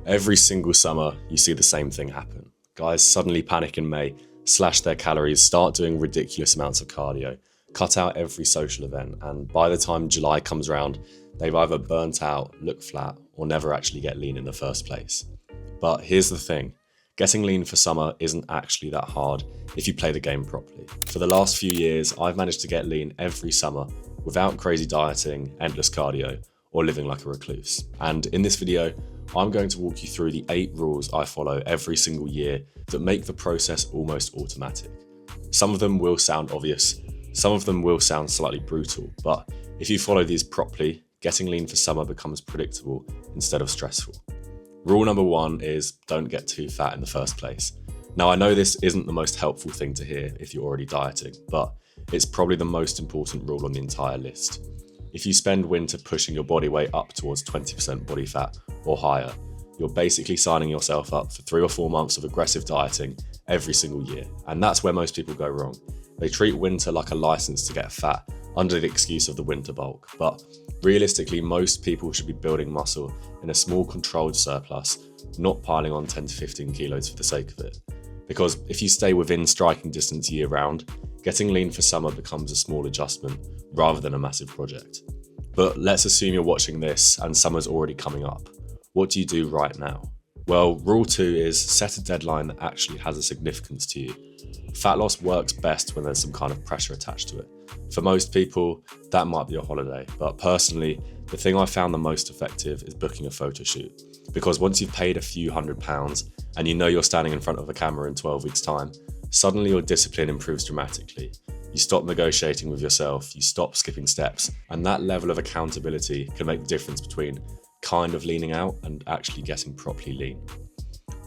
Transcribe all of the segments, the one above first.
Every single summer, you see the same thing happen. Guys suddenly panic in May, slash their calories, start doing ridiculous amounts of cardio, cut out every social event, and by the time July comes around, they've either burnt out, look flat, or never actually get lean in the first place. But here's the thing, getting lean for summer isn't actually that hard if you play the game properly. For the last few years, I've managed to get lean every summer without crazy dieting, endless cardio, or living like a recluse. And in this video, I'm going to walk you through the 8 rules I follow every single year that make the process almost automatic. Some of them will sound obvious, some of them will sound slightly brutal, but if you follow these properly, getting lean for summer becomes predictable instead of stressful. Rule number 1 is don't get too fat in the first place. Now I know this isn't the most helpful thing to hear if you're already dieting, but it's probably the most important rule on the entire list. If you spend winter pushing your body weight up towards 20% body fat or higher, you're basically signing yourself up for 3 or 4 months of aggressive dieting every single year. And that's where most people go wrong. They treat winter like a license to get fat under the excuse of the winter bulk. But realistically, most people should be building muscle in a small controlled surplus, not piling on 10 to 15 kilos for the sake of it. Because if you stay within striking distance year round, getting lean for summer becomes a small adjustment rather than a massive project. But let's assume you're watching this and summer's already coming up. What do you do right now? Well, rule 2 is set a deadline that actually has a significance to you. Fat loss works best when there's some kind of pressure attached to it. For most people, that might be a holiday, but personally, the thing I found the most effective is booking a photo shoot. Because once you've paid a few £100s and you know you're standing in front of a camera in 12 weeks' time, suddenly your discipline improves dramatically. You stop negotiating with yourself, you stop skipping steps, and that level of accountability can make the difference between kind of leaning out and actually getting properly lean.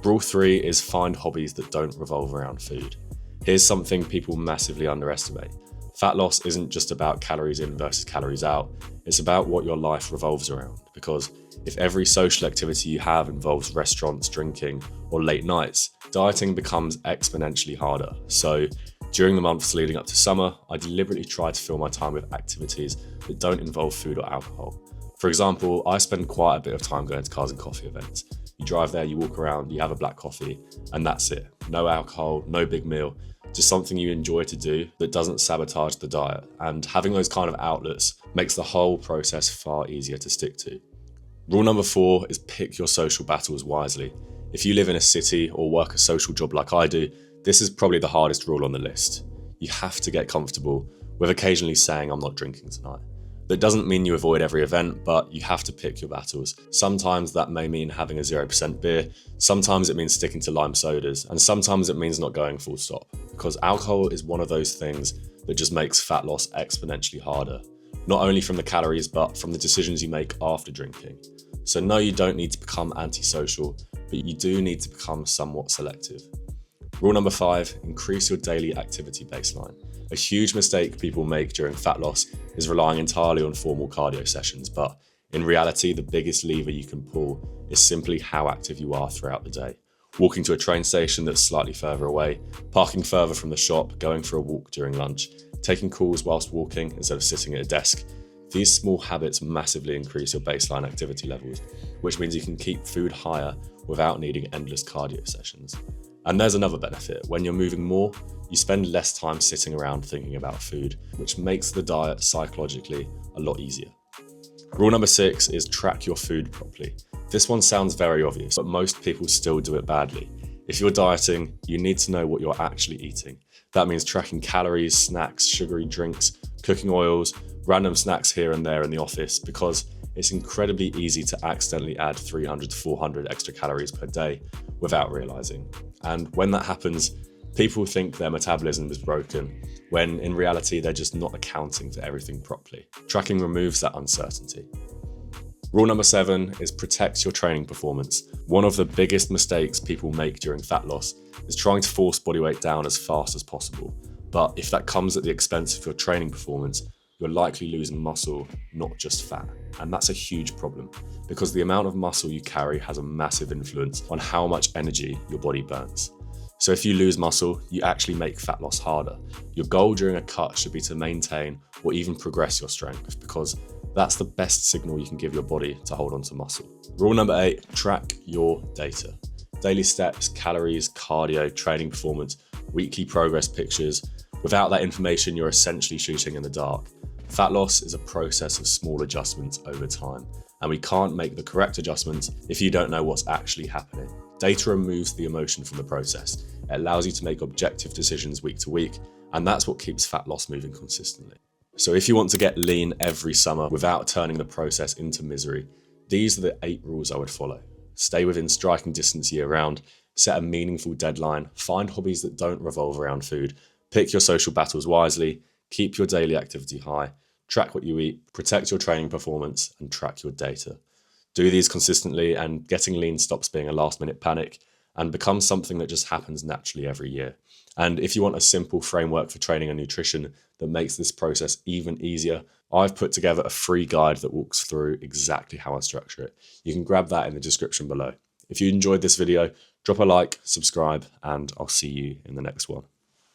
Rule 3 is find hobbies that don't revolve around food. Here's something people massively underestimate. Fat loss isn't just about calories in versus calories out, it's about what your life revolves around. Because if every social activity you have involves restaurants, drinking, or late nights, dieting becomes exponentially harder. So during the months leading up to summer, I deliberately try to fill my time with activities that don't involve food or alcohol. For example, I spend quite a bit of time going to cars and coffee events. You drive there, you walk around, you have a black coffee, and that's it. No alcohol, no big meal, just something you enjoy to do that doesn't sabotage the diet. And having those kind of outlets makes the whole process far easier to stick to. Rule number 4 is pick your social battles wisely. If you live in a city or work a social job like I do, this is probably the hardest rule on the list. You have to get comfortable with occasionally saying I'm not drinking tonight. That doesn't mean you avoid every event, but you have to pick your battles. Sometimes that may mean having a 0% beer, sometimes it means sticking to lime sodas, and sometimes it means not going full stop. Because alcohol is one of those things that just makes fat loss exponentially harder. Not only from the calories, but from the decisions you make after drinking. So no, you don't need to become antisocial, but you do need to become somewhat selective. Rule number 5, increase your daily activity baseline. A huge mistake people make during fat loss is relying entirely on formal cardio sessions, but in reality, the biggest lever you can pull is simply how active you are throughout the day. Walking to a train station that's slightly further away, parking further from the shop, going for a walk during lunch, taking calls whilst walking instead of sitting at a desk. These small habits massively increase your baseline activity levels, which means you can keep food higher without needing endless cardio sessions. And there's another benefit. When you're moving more, you spend less time sitting around thinking about food, which makes the diet psychologically a lot easier. Rule number 6 is track your food properly. This one sounds very obvious, but most people still do it badly. If you're dieting, you need to know what you're actually eating. That means tracking calories, snacks, sugary drinks, cooking oils, random snacks here and there in the office, because it's incredibly easy to accidentally add 300 to 400 extra calories per day without realizing. And when that happens, people think their metabolism is broken, when in reality, they're just not accounting for everything properly. Tracking removes that uncertainty. Rule number 7 is protect your training performance. One of the biggest mistakes people make during fat loss is trying to force body weight down as fast as possible. But if that comes at the expense of your training performance, you're likely losing muscle, not just fat. And that's a huge problem because the amount of muscle you carry has a massive influence on how much energy your body burns. So if you lose muscle, you actually make fat loss harder. Your goal during a cut should be to maintain or even progress your strength, because That's the best signal you can give your body to hold on to muscle. Rule number 8, track your data. Daily steps, calories, cardio, training performance, weekly progress pictures. Without that information, you're essentially shooting in the dark. Fat loss is a process of small adjustments over time, and we can't make the correct adjustments if you don't know what's actually happening. Data removes the emotion from the process. It allows you to make objective decisions week to week, and that's what keeps fat loss moving consistently. So if you want to get lean every summer without turning the process into misery, these are the 8 rules I would follow. Stay within striking distance year round, set a meaningful deadline, find hobbies that don't revolve around food, pick your social battles wisely, keep your daily activity high, track what you eat, protect your training performance, and track your data. Do these consistently, and getting lean stops being a last-minute panic and becomes something that just happens naturally every year. And if you want a simple framework for training and nutrition that makes this process even easier, I've put together a free guide that walks through exactly how I structure it. You can grab that in the description below. If you enjoyed this video, drop a like, subscribe, and I'll see you in the next one.